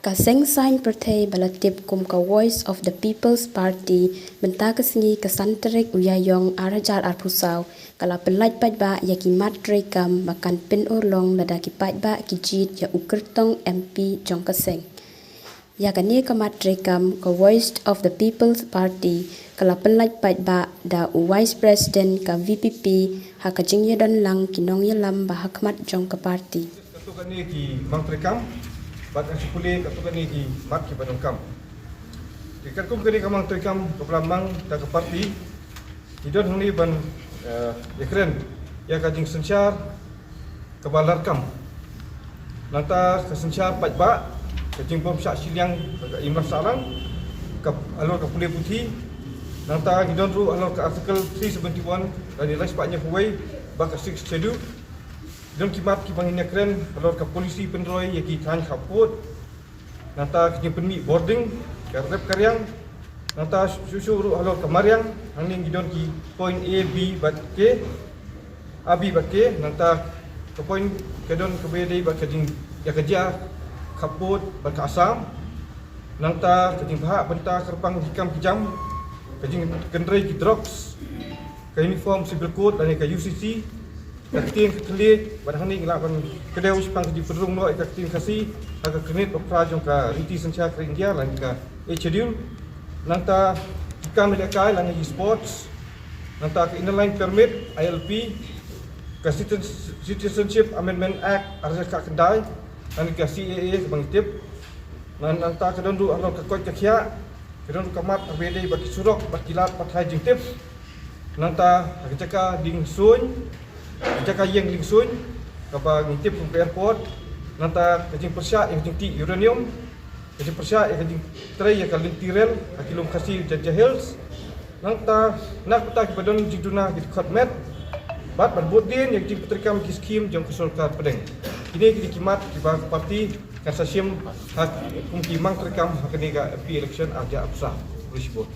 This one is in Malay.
Kaseng sign perthei balatip kum ka Voice of the People's Party benta kesengi kesanterik uyayong arajar arpusau kala pelaj ba yaki matre kam makan pin urlong ladaki ba kijit ya ukertong MP jong kaseng. Ya kani ka matre kam ka Voice of the People's Party kala pelaj ba da Vice President ka VPP ha ka jingya don lang kinong yalam ba hakmat jong ka party. Katukan ni ki matre kam bat ang sipuli katukan ni ki mat ki badong kam. Dikan kum kani kamang trikam kepelamang da ke parti. Idon huni ban ya keren ya kajing sensyar kebalar kam. Lantas kesensyar ba kajing bom syak siliang imrah sarang ke alur ke pulih putih. Lantas idon ru alur ke artikel 371 dari laspaknya huwai bak 6 schedule. Dan kimat kibanginnya keren kalau ke polisi penroy yaki tan kaput nata kini penmi boarding karep karyang nata susu alo kamariang hangning gidon ki point A B bat K abi bat K nata ke point kedon ke B bat kajing ya kerja kaput bat ke asam nata kajing bahak benta kerpang hikam kijam kajing kendrai ki drugs ke uniform civil code dan ke UCC kaktin kekelit pada hari ini ngelapan kedai uspang di perung no kaktin kasih agak kredit opera jong ka riti sencha ke India lan ka schedule nanta ikam lekai lan sports nanta ke inline permit ILP ka citizenship amendment act arja ka kendai lan ka CAA bang tip nan nanta ke dondu alo ka koi ka khia ke dondu kamat abede baki surok bakilat pathai jing tip nanta ka jaka ding sun jaka yang lingsun kapa ngitip ke airport nanta kajing persyak yang kajing uranium kajing persyak yang kajing tray yang kalin tirel akilum kasih Jajah Hills nanta nak peta ki badon jiduna ki khotmet bat badbudin yang kajing petrikam ki skim jong kesulkar pedeng ini ki kimat ki bang parti kasasim hak kumki mang terkam hak ni ga election aja absah risbot